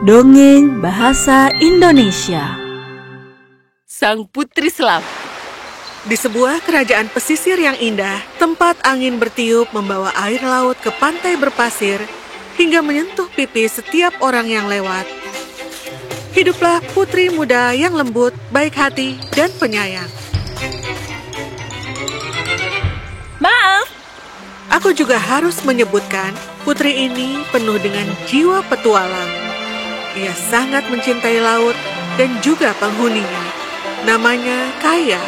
Dongeng Bahasa Indonesia. Sang Putri Selam. Di sebuah kerajaan pesisir yang indah, tempat angin bertiup membawa air laut ke pantai berpasir hingga menyentuh pipi setiap orang yang lewat. Hiduplah putri muda yang lembut, baik hati, dan penyayang. Maaf, Aku juga harus menyebutkan, putri ini penuh dengan jiwa petualang. Ia sangat mencintai laut dan juga penghuninya. Namanya Kaya.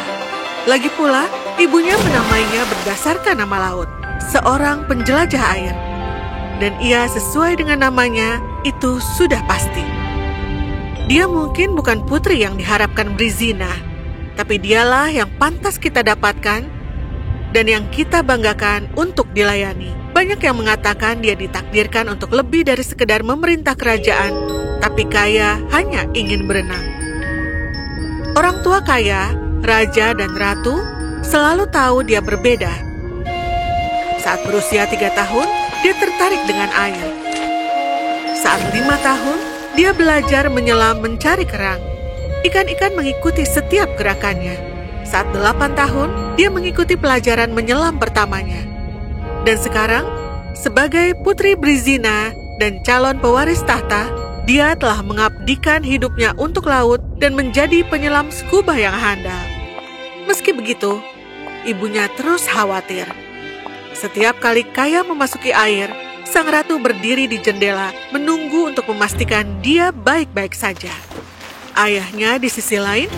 Lagi pula, ibunya menamainya berdasarkan nama laut, seorang penjelajah air. Dan ia sesuai dengan namanya, itu sudah pasti. Dia mungkin bukan putri yang diharapkan Brizina, tapi dialah yang pantas kita dapatkan dan yang kita banggakan untuk dilayani. Banyak yang mengatakan dia ditakdirkan untuk lebih dari sekedar memerintah kerajaan, tapi Kaya hanya ingin berenang. Orang tua Kaya, raja dan ratu, selalu tahu dia berbeda. Saat berusia 3 tahun, dia tertarik dengan air. Saat 5 tahun, dia belajar menyelam mencari kerang. Ikan-ikan mengikuti setiap gerakannya. Saat 8 tahun, dia mengikuti pelajaran menyelam pertamanya. Dan sekarang, sebagai putri Brizina dan calon pewaris tahta, dia telah mengabdikan hidupnya untuk laut dan menjadi penyelam scuba yang handal. Meski begitu, ibunya terus khawatir. Setiap kali Kaya memasuki air, sang ratu berdiri di jendela menunggu untuk memastikan dia baik-baik saja. Ayahnya di sisi lain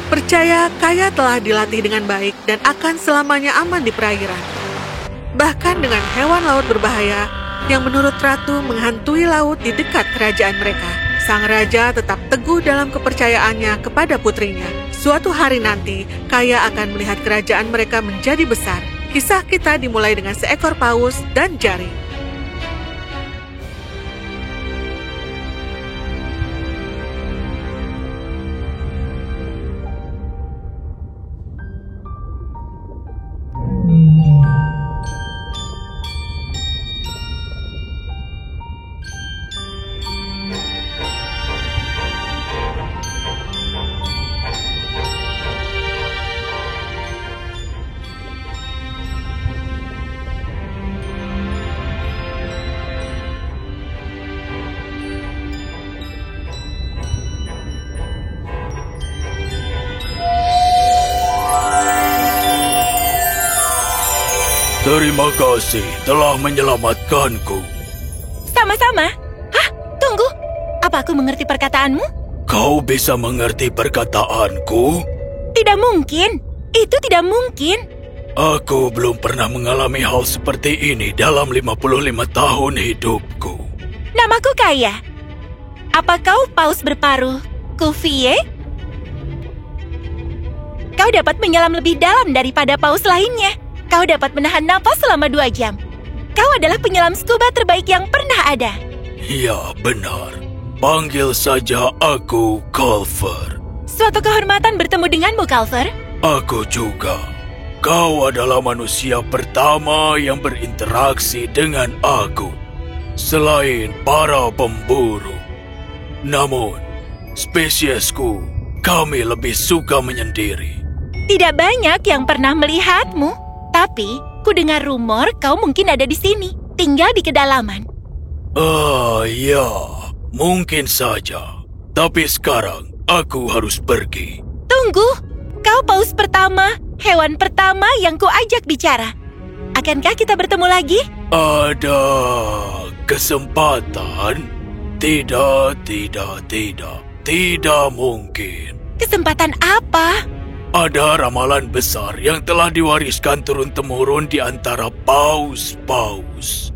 percaya Kaya telah dilatih dengan baik dan akan selamanya aman di perairan. Bahkan dengan hewan laut berbahaya yang menurut ratu menghantui laut di dekat kerajaan mereka, sang raja tetap teguh dalam kepercayaannya kepada putrinya. Suatu hari nanti, Kaya akan melihat kerajaan mereka menjadi besar. Kisah kita dimulai dengan seekor paus dan jaring. Terima kasih telah menyelamatkanku. sama-sama. Hah, tunggu. Apa aku mengerti perkataanmu? Kau bisa mengerti perkataanku? Tidak mungkin. Itu tidak mungkin. Aku belum pernah mengalami hal seperti ini dalam 55 tahun hidupku. Namaku Kaya. Apa kau paus berparuh Kufie? Kau dapat menyelam lebih dalam daripada paus lainnya. Kau dapat menahan napas selama 2 jam. Kau adalah penyelam scuba terbaik yang pernah ada. Ya, benar. Panggil saja aku Culver. Suatu kehormatan bertemu denganmu, Culver. Aku juga. Kau adalah manusia pertama yang berinteraksi dengan aku, selain para pemburu. Namun, spesiesku, kami lebih suka menyendiri. Tidak banyak yang pernah melihatmu. Tapi, ku dengar rumor kau mungkin ada di sini, tinggal di kedalaman. Ya, mungkin saja. Tapi sekarang, aku harus pergi. Tunggu, kau paus pertama, hewan pertama yang ku ajak bicara. Akankah kita bertemu lagi? Ada kesempatan? Tidak mungkin. Kesempatan apa? Ada ramalan besar yang telah diwariskan turun-temurun di antara paus-paus.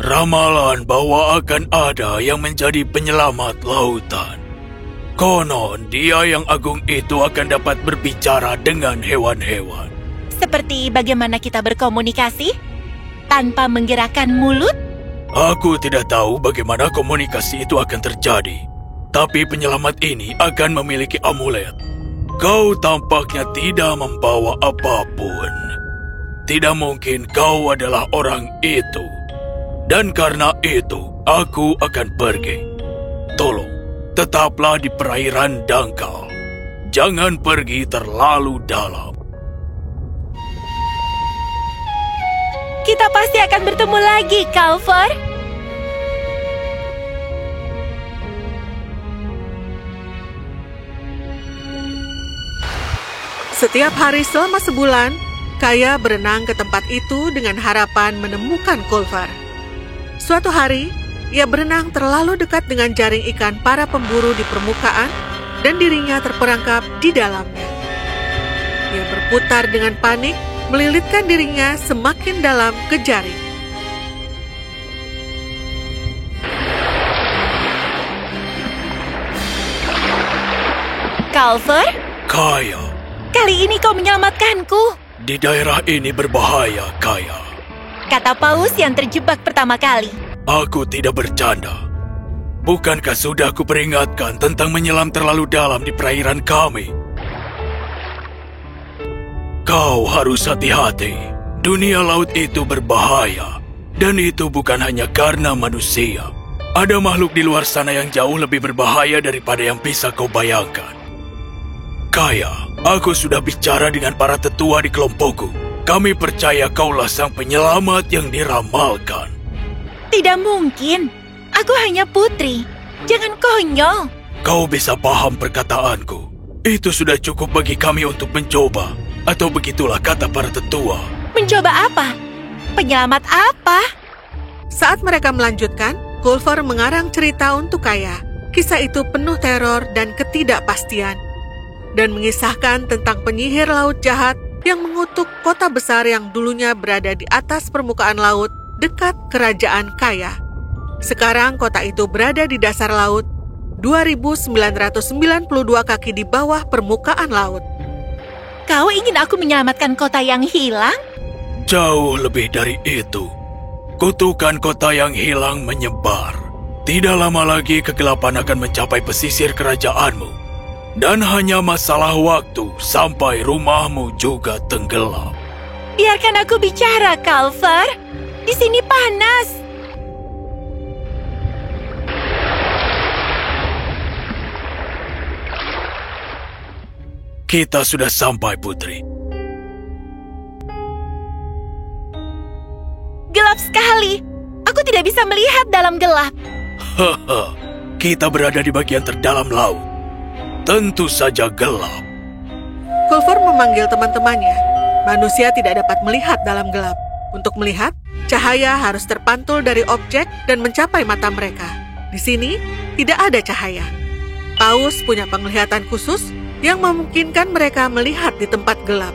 Ramalan bahwa akan ada yang menjadi penyelamat lautan. Konon dia yang agung itu akan dapat berbicara dengan hewan-hewan. Seperti bagaimana kita berkomunikasi? Tanpa menggerakkan mulut? Aku tidak tahu bagaimana komunikasi itu akan terjadi. Tapi penyelamat ini akan memiliki amulet. Kau tampaknya tidak membawa apapun. Tidak mungkin kau adalah orang itu. Dan karena itu, Aku akan pergi. Tolong, tetaplah di perairan dangkal. Jangan pergi terlalu dalam. Kita pasti akan bertemu lagi, Calvor. Setiap hari selama sebulan, Kaya berenang ke tempat itu dengan harapan menemukan Culver. Suatu hari, ia berenang terlalu dekat dengan jaring ikan para pemburu di permukaan dan dirinya terperangkap di dalamnya. Ia berputar dengan panik, melilitkan dirinya semakin dalam ke jaring. Calvor, Kaya, kali ini kau menyelamatkanku. di daerah ini berbahaya, Kaya. Kata paus yang terjebak pertama kali. Aku tidak bercanda. Bukankah sudah kuperingatkan tentang menyelam terlalu dalam di perairan kami? Kau harus hati-hati. Dunia laut itu berbahaya. Dan itu bukan hanya karena manusia. Ada makhluk di luar sana yang jauh lebih berbahaya daripada yang bisa kau bayangkan. Kaya, aku sudah bicara dengan para tetua di kelompokku. Kami percaya kaulah sang penyelamat yang diramalkan. Tidak mungkin. Aku hanya putri. Jangan konyol. Kau bisa paham perkataanku. Itu sudah cukup bagi kami untuk mencoba. Atau begitulah kata para tetua. Mencoba apa? Penyelamat apa? Saat mereka melanjutkan, Culver mengarang cerita untuk Kaya. Kisah itu penuh teror dan ketidakpastian, dan mengisahkan tentang penyihir laut jahat yang mengutuk kota besar yang dulunya berada di atas permukaan laut dekat kerajaan Kaya. Sekarang kota itu berada di dasar laut, 2.992 kaki di bawah permukaan laut. Kau ingin aku menyelamatkan kota yang hilang? Jauh lebih dari itu. Kutukan kota yang hilang menyebar. Tidak lama lagi kegelapan akan mencapai pesisir kerajaanmu. Dan hanya masalah waktu sampai rumahmu juga tenggelam. Biarkan aku bicara, Calvor. Di sini panas. Kita sudah sampai, Putri. Gelap sekali. Aku tidak bisa melihat dalam gelap. Haha, kita berada di bagian terdalam laut. Tentu saja gelap. Culver memanggil teman-temannya. Manusia tidak dapat melihat dalam gelap. Untuk melihat, cahaya harus terpantul dari objek dan mencapai mata mereka. Di sini, tidak ada cahaya. Paus punya penglihatan khusus yang memungkinkan mereka melihat di tempat gelap.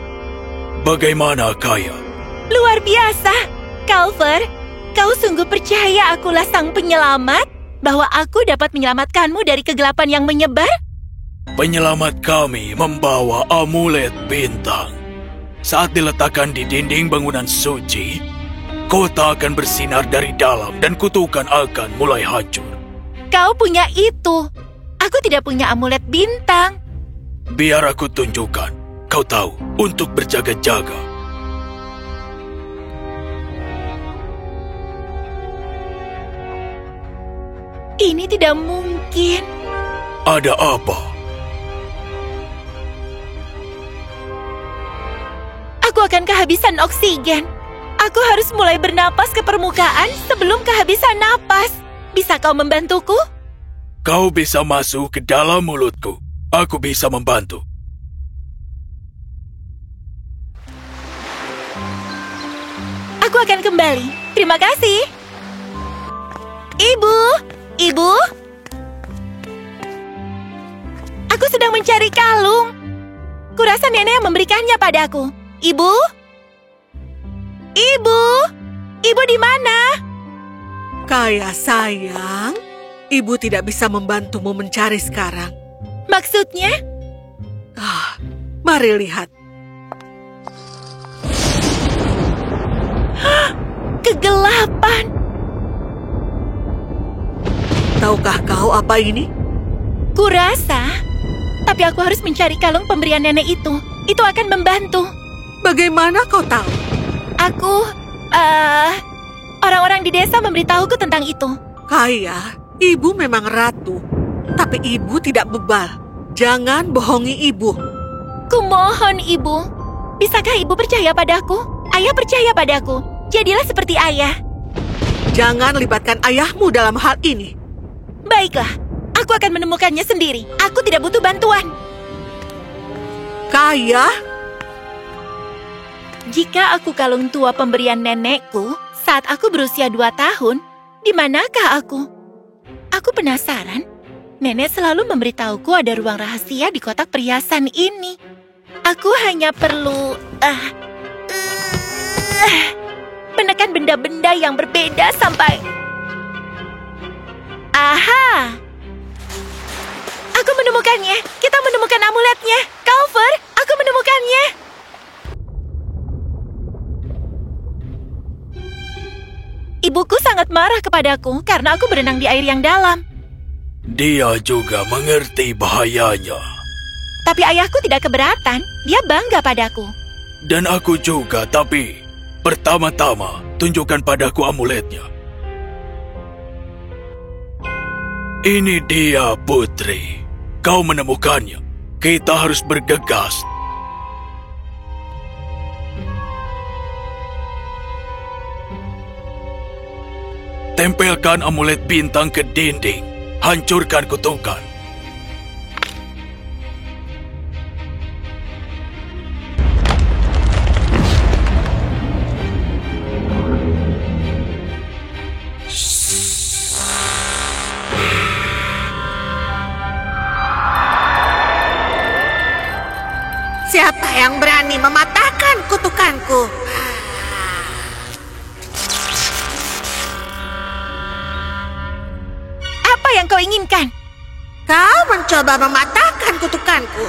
Bagaimana, Kaya? Luar biasa. Calvor, kau sungguh percaya akulah sang penyelamat? Bahwa aku dapat menyelamatkanmu dari kegelapan yang menyebar? Penyelamat kami membawa amulet bintang. Saat diletakkan di dinding bangunan suci, kota akan bersinar dari dalam dan kutukan akan mulai hancur. Kau punya itu. Aku tidak punya amulet bintang. Biar aku tunjukkan. Kau tahu, untuk berjaga-jaga. Ini tidak mungkin. Ada apa? Aku akan kehabisan oksigen. Aku harus mulai bernapas ke permukaan sebelum kehabisan napas. Bisa kau membantuku? Kau bisa masuk ke dalam mulutku. Aku bisa membantu. Aku akan kembali. Terima kasih. Ibu, Ibu. Aku sedang mencari kalung. Kurasa nenek yang memberikannya padaku. Ibu? Ibu? Ibu di mana? Kaya sayang, ibu tidak bisa membantumu mencari sekarang. Maksudnya? Mari lihat. Kegelapan. Tahukah kau apa ini? Kurasa. Tapi aku harus mencari kalung pemberian nenek itu. Itu akan membantu. Bagaimana kau tahu? Orang-orang di desa memberitahuku tentang itu. Ayah, ibu memang ratu, tapi ibu tidak bebal. Jangan bohongi ibu. Kumohon, Ibu. Bisakah Ibu percaya padaku? Ayah percaya padaku. Jadilah seperti ayah. Jangan libatkan ayahmu dalam hal ini. Baiklah, aku akan menemukannya sendiri. Aku tidak butuh bantuan. Kaya, Jika aku kalung tua pemberian nenekku saat aku berusia 2 tahun, di manakah aku? Aku penasaran. Nenek selalu memberitahuku ada ruang rahasia di kotak perhiasan ini. Aku hanya perlu menekan benda-benda yang berbeda sampai... Aha! Aku menemukannya. Kita menemukan amuletnya. Calver, aku menemukannya. Ibuku sangat marah kepadaku karena aku berenang di air yang dalam. Dia juga mengerti bahayanya. Tapi ayahku tidak keberatan. Dia bangga padaku. Dan aku juga, tapi pertama-tama tunjukkan padaku amuletnya. Ini dia, Putri. Kau menemukannya. Kita harus bergegas. Tempelkan amulet bintang ke dinding. Hancurkan kutukan. siapa yang berani mematahkan kutukanku? Apa yang kau inginkan? Kau mencoba mematahkan kutukanku.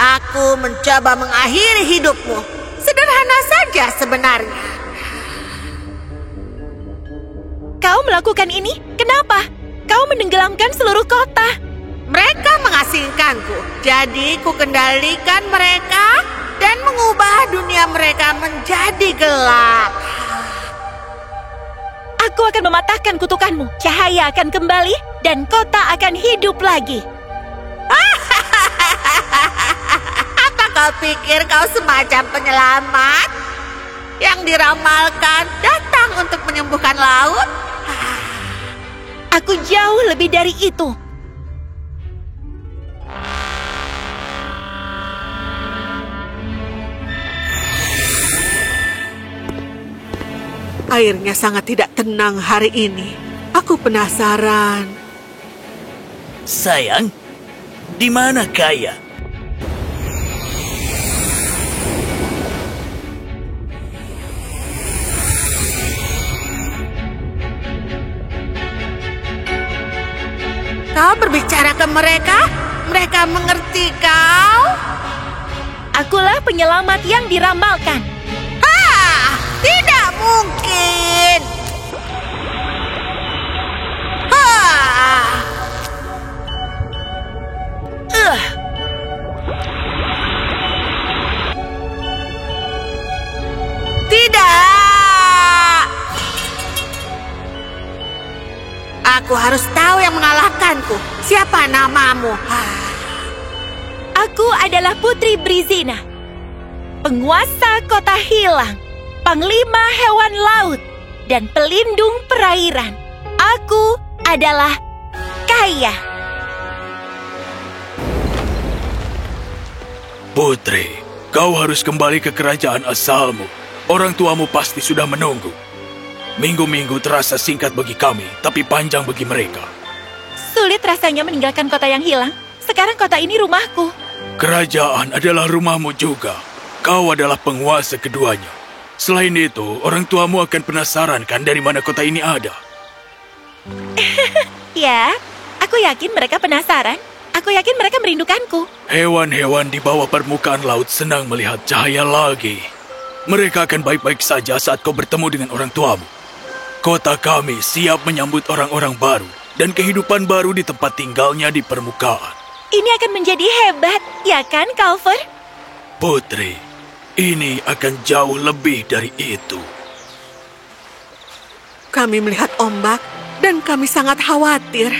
Aku mencoba mengakhiri hidupmu. Sederhana saja sebenarnya. Kau melakukan ini? Kenapa? Kau menenggelamkan seluruh kota. Mereka mengasingkanku, jadi ku kendalikan mereka dan mengubah dunia mereka menjadi gelap. Aku akan mematahkan kutukanmu. Cahaya akan kembali dan kota akan hidup lagi. Apa kau pikir kau semacam penyelamat yang diramalkan datang untuk menyembuhkan laut? Aku jauh lebih dari itu. Airnya sangat tidak tenang hari ini. Aku penasaran. Sayang, di mana Kaya? Kau berbicara ke mereka? Mereka mengerti kau? Akulah penyelamat yang diramalkan. Tidak mungkin. Tidak. Aku harus tahu yang mengalahkanku. Siapa namamu? Aku adalah Putri Brizina, penguasa kota hilang, panglima hewan laut, dan pelindung perairan. Aku adalah Kaya. Putri, kau harus kembali ke kerajaan asalmu. Orang tuamu pasti sudah menunggu. Minggu-minggu terasa singkat bagi kami, tapi panjang bagi mereka. Sulit rasanya meninggalkan kota yang hilang. Sekarang kota ini rumahku. Kerajaan adalah rumahmu juga. Kau adalah penguasa keduanya. Selain itu, orang tuamu akan penasaran kan dari mana kota ini ada. Ya, aku yakin mereka penasaran. Aku yakin mereka merindukanku. Hewan-hewan di bawah permukaan laut senang melihat cahaya lagi. Mereka akan baik-baik saja saat kau bertemu dengan orang tuamu. Kota kami siap menyambut orang-orang baru dan kehidupan baru di tempat tinggalnya di permukaan. Ini akan menjadi hebat, ya kan, Calver? Putri, ini akan jauh lebih dari itu. Kami melihat ombak dan dan kami sangat khawatir.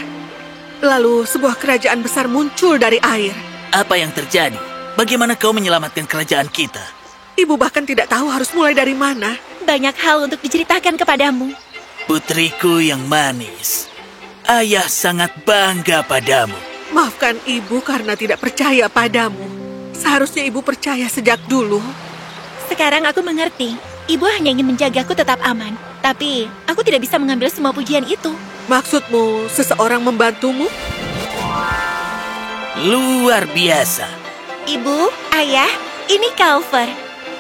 Lalu sebuah kerajaan besar muncul dari air. Apa yang terjadi? Bagaimana kau menyelamatkan kerajaan kita? Ibu bahkan tidak tahu harus mulai dari mana. Banyak hal untuk diceritakan kepadamu. Putriku yang manis, ayah sangat bangga padamu. Maafkan ibu karena tidak percaya padamu. Seharusnya ibu percaya sejak dulu. Sekarang aku mengerti. Ibu hanya ingin menjagaku tetap aman. Tapi aku tidak bisa mengambil semua pujian itu. Maksudmu seseorang membantumu? Luar biasa. Ibu, ayah, ini Calver.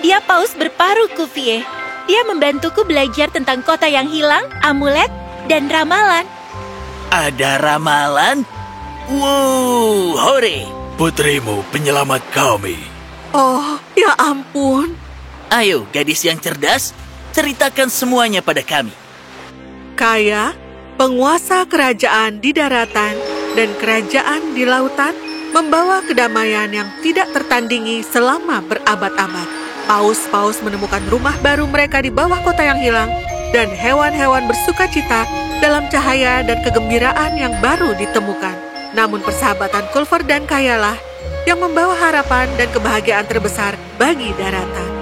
Dia paus berparuh Kuvie. Dia membantuku belajar tentang kota yang hilang, amulet, dan ramalan. Ada ramalan? Wow, hore! Putrimu penyelamat kami. Oh, ya ampun. Ayo, gadis yang cerdas, ceritakan semuanya pada kami. Kaya, penguasa kerajaan di daratan dan kerajaan di lautan, membawa kedamaian yang tidak tertandingi selama berabad-abad. Paus-paus menemukan rumah baru mereka di bawah kota yang hilang, dan hewan-hewan bersuka cita dalam cahaya dan kegembiraan yang baru ditemukan. Namun persahabatan Culver dan Kayalah yang membawa harapan dan kebahagiaan terbesar bagi daratan.